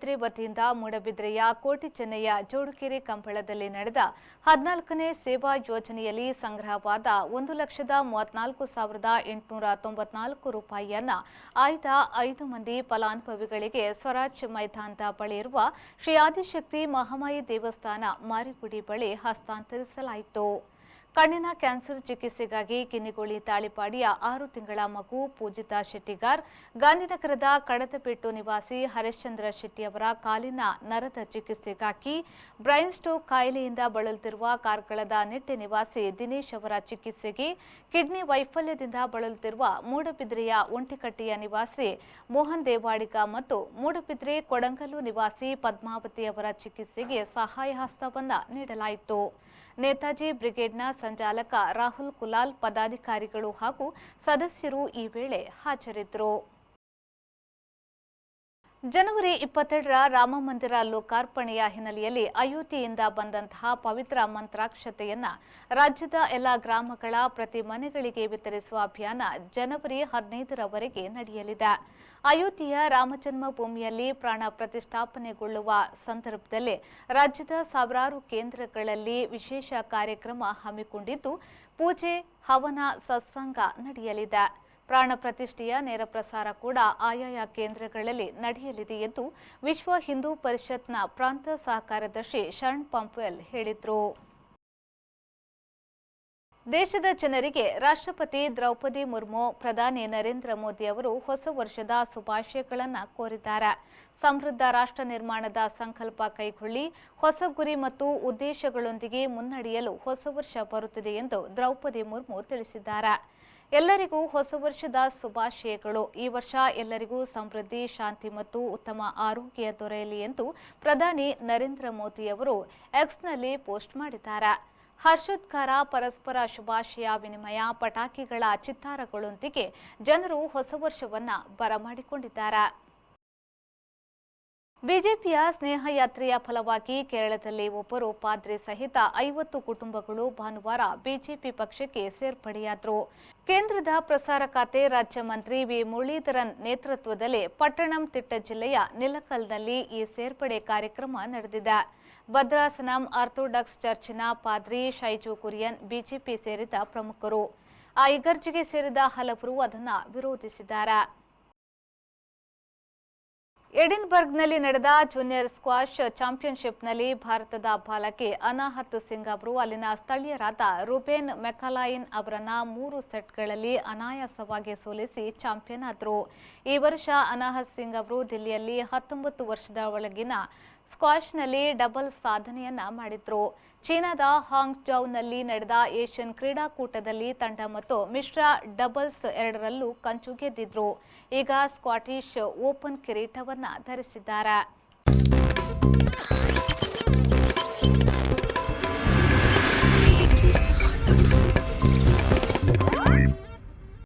ಮೂಡಬಿದ್ರೆ ವತಿಯಿಂದ ಮೂಡಬಿದ್ರೆಯ ಕೋಟಿ ಚೆನ್ನಯ್ಯ ಜೋಡುಕೆರೆ ಕಂಬಳದಲ್ಲಿ ನಡೆದ 14ನೇ ಸೇವಾ ಯೋಜನೆಯಲ್ಲಿ ಸಂಗ್ರಹವಾದ 1,34,894 ರೂಪಾಯಿಯನ್ನು ಆಯ್ದ 5 ಮಂದಿ ಫಲಾನುಭವಿಗಳಿಗೆ ಸ್ವರಾಜ್ ಮೈದಾನದ ಬಳಿ ಇರುವ ಶ್ರೀ ಆದಿಶಕ್ತಿ ಮಹಾಮಾಯಿ ದೇವಸ್ಥಾನ ಮಾರಿಗುಡಿ ಬಳಿ ಹಸ್ತಾಂತರಿಸಲಾಯಿತು. ಕಣ್ಣಿನ ಕ್ಯಾನ್ಸರ್ ಚಿಕಿತ್ಸೆಗಾಗಿ ಕಿನ್ನಿಗೋಳಿ ತಾಳಿಪಾಡಿಯ 6 ತಿಂಗಳ ಮಗು ಪೂಜಿತಾ ಶೆಟ್ಟಿಗಾರ್, ಗಾಂಧಿನಗರದ ಕಡದಬೆಟ್ಟು ನಿವಾಸಿ ಹರಿಶ್ಚಂದ್ರ ಶೆಟ್ಟಿಯವರ ಕಾಲಿನ ನರದ ಚಿಕಿತ್ಸೆಗಾಗಿ, ಬ್ರೈನ್ ಸ್ಟ್ರೋಕ್ ಕಾಯಿಲೆಯಿಂದ ಬಳಲುತ್ತಿರುವ ಕಾರ್ಕಳದ ನಿಟ್ಟೆ ನಿವಾಸಿ ದಿನೇಶ್ ಅವರ ಚಿಕಿತ್ಸೆಗೆ, ಕಿಡ್ನಿ ವೈಫಲ್ಯದಿಂದ ಬಳಲುತ್ತಿರುವ ಮೂಡಬಿದ್ರೆಯ ಒಂಟಿಕಟ್ಟೆಯ ನಿವಾಸಿ ಮೋಹನ್ ದೇವಾಡಿಗ ಮತ್ತು ಮೂಡಬಿದ್ರೆ ಕೊಡಂಗಲ್ಲು ನಿವಾಸಿ ಪದ್ಮಾವತಿ ಅವರ ಚಿಕಿತ್ಸೆಗೆ ಸಹಾಯ ಹಸ್ತವನ್ನು ನೀಡಲಾಯಿತು. ನೇತಾಜಿ ಬ್ರಿಗೇಡ್ನ ಸಂಚಾಲಕ ರಾಹುಲ್ ಕುಲಾಲ್, ಪದಾಧಿಕಾರಿಗಳು ಹಾಗೂ ಸದಸ್ಯರು ಈ ವೇಳೆ ಹಾಜರಿದ್ದರು. ಜನವರಿ 22ರ ರಾಮಮಂದಿರ ಲೋಕಾರ್ಪಣೆಯ ಹಿನ್ನೆಲೆಯಲ್ಲಿ ಅಯೋಧ್ಯೆಯಿಂದ ಬಂದಂತಹ ಪವಿತ್ರ ಮಂತ್ರಾಕ್ಷತೆಯನ್ನು ರಾಜ್ಯದ ಎಲ್ಲ ಗ್ರಾಮಗಳ ಪ್ರತಿ ಮನೆಗಳಿಗೆ ವಿತರಿಸುವ ಅಭಿಯಾನ ಜನವರಿ 15ರವರೆಗೆ ನಡೆಯಲಿದೆ. ಅಯೋಧ್ಯೆಯ ರಾಮಜನ್ಮಭೂಮಿಯಲ್ಲಿ ಪ್ರಾಣ ಪ್ರತಿಷ್ಠಾಪನೆಗೊಳ್ಳುವ ಸಂದರ್ಭದಲ್ಲಿ ರಾಜ್ಯದ ಸಾವಿರಾರು ಕೇಂದ್ರಗಳಲ್ಲಿ ವಿಶೇಷ ಕಾರ್ಯಕ್ರಮ ಹಮ್ಮಿಕೊಂಡಿದ್ದು, ಪೂಜೆ, ಹವನ, ಸತ್ಸಂಗ ನಡೆಯಲಿದೆ. ಪ್ರಾಣ ಪ್ರತಿಷ್ಠೆಯ ನೇರ ಪ್ರಸಾರ ಕೂಡ ಆಯಾಯ ಕೇಂದ್ರಗಳಲ್ಲಿ ನಡೆಯಲಿದೆ ಎಂದು ವಿಶ್ವ ಹಿಂದೂ ಪರಿಷತ್ನ ಪ್ರಾಂತ ಸಹ ಕಾರ್ಯದರ್ಶಿ ಶರಣ್ ಪಂಪ್ವೆಲ್ ಹೇಳಿದರು. ದೇಶದ ಜನರಿಗೆ ರಾಷ್ಟ್ರಪತಿ ದ್ರೌಪದಿ ಮುರ್ಮು, ಪ್ರಧಾನಿ ನರೇಂದ್ರ ಮೋದಿ ಅವರು ಹೊಸ ವರ್ಷದ ಶುಭಾಶಯಗಳನ್ನು ಕೋರಿದ್ದಾರೆ. ಸಮೃದ್ಧ ರಾಷ್ಟ್ರ ನಿರ್ಮಾಣದ ಸಂಕಲ್ಪ ಕೈಗೊಳ್ಳಿ, ಹೊಸ ಗುರಿ ಮತ್ತು ಉದ್ದೇಶಗಳೊಂದಿಗೆ ಮುನ್ನಡೆಯಲು ಹೊಸ ವರ್ಷ ಬರುತ್ತಿದೆ ಎಂದು ದ್ರೌಪದಿ ಮುರ್ಮು ತಿಳಿಸಿದ್ದಾರೆ. ಎಲ್ಲರಿಗೂ ಹೊಸ ವರ್ಷದ ಶುಭಾಶಯಗಳು. ಈ ವರ್ಷ ಎಲ್ಲರಿಗೂ ಸಮೃದ್ಧಿ, ಶಾಂತಿ ಮತ್ತು ಉತ್ತಮ ಆರೋಗ್ಯ ದೊರೆಯಲಿ ಎಂದು ಪ್ರಧಾನಿ ನರೇಂದ್ರ ಮೋದಿ ಅವರು ಎಕ್ಸ್ನಲ್ಲಿ ಪೋಸ್ಟ್ ಮಾಡಿದ್ದಾರೆ. ಹರ್ಷೋದ್ಗಾರ, ಪರಸ್ಪರ ಶುಭಾಶಯ ವಿನಿಮಯ, ಪಟಾಕಿಗಳ ಚಿತ್ತಾರಗಳೊಂದಿಗೆ ಜನರು ಹೊಸ ವರ್ಷವನ್ನು ಬರಮಾಡಿಕೊಂಡಿದ್ದಾರೆ. ಬಿಜೆಪಿಯ ಸ್ನೇಹ ಯಾತ್ರೆಯ ಫಲವಾಗಿ ಕೇರಳದಲ್ಲಿ ಒಬ್ಬರು ಪಾದ್ರಿ ಸಹಿತ 50 ಕುಟುಂಬಗಳು ಭಾನುವಾರ ಬಿಜೆಪಿ ಪಕ್ಷಕ್ಕೆ ಸೇರ್ಪಡೆಯಾದರು. ಕೇಂದ್ರದ ಪ್ರಸಾರ ಖಾತೆ ರಾಜ್ಯ ಮಂತ್ರಿ ವಿ ಮುರಳೀಧರನ್ ನೇತೃತ್ವದಲ್ಲಿ ಪಟ್ಟಣಂತಿಟ್ಟ ಜಿಲ್ಲೆಯ ನಿಲಕಲ್ನಲ್ಲಿ ಈ ಸೇರ್ಪಡೆ ಕಾರ್ಯಕ್ರಮ ನಡೆದಿದೆ. ಭದ್ರಾಸನಂ ಆರ್ಥೋಡಾಕ್ಸ್ ಚರ್ಚಿನ ಪಾದ್ರಿ ಶೈಜು ಕುರಿಯನ್ ಬಿಜೆಪಿ ಸೇರಿದ ಪ್ರಮುಖರು. ಆ ಇಗರ್ಜಿಗೆ ಸೇರಿದ ಹಲವರು ಅದನ್ನು ವಿರೋಧಿಸಿದ್ದಾರೆ. ಎಡಿನ್ಬರ್ಗ್ನಲ್ಲಿ ನಡೆದ ಜೂನಿಯರ್ ಸ್ಕ್ವಾಷ್ ಚಾಂಪಿಯನ್ಶಿಪ್ನಲ್ಲಿ ಭಾರತದ ಬಾಲಕಿ ಅನಾಹತ್ ಸಿಂಗ್ ಅವರು ಅಲ್ಲಿನ ಸ್ಥಳೀಯರಾದ ರೂಬೇನ್ ಮೆಕಾಲಾಯಿನ್ ಅವರನ್ನು 3 ಸೆಟ್ಗಳಲ್ಲಿ ಅನಾಯಾಸವಾಗಿ ಸೋಲಿಸಿ ಚಾಂಪಿಯನ್ ಆದರು. ಈ ವರ್ಷ ಅನಾಹತ್ ಸಿಂಗ್ ಅವರು ದಿಲ್ಲಿಯಲ್ಲಿ 19 ವರ್ಷದ ಒಳಗಿನ ಸ್ಕ್ವಾಷ್ನಲ್ಲಿ ಡಬಲ್ ಸಾಧನೆಯನ್ನ ಮಾಡಿದ್ರು. ಚೀನಾದ ಹಾಂಗ್ಜೌನಲ್ಲಿ ನಡೆದ ಏಷ್ಯನ್ ಕ್ರೀಡಾಕೂಟದಲ್ಲಿ ತಂಡ ಮತ್ತು ಮಿಶ್ರ ಡಬಲ್ಸ್ ಎರಡರಲ್ಲೂ ಕಂಚು ಗೆದ್ದಿದ್ರು. ಈಗ ಸ್ಕಾಟಿಷ್ ಓಪನ್ ಕಿರೀಟವನ್ನ ಧರಿಸಿದ್ದಾರೆ.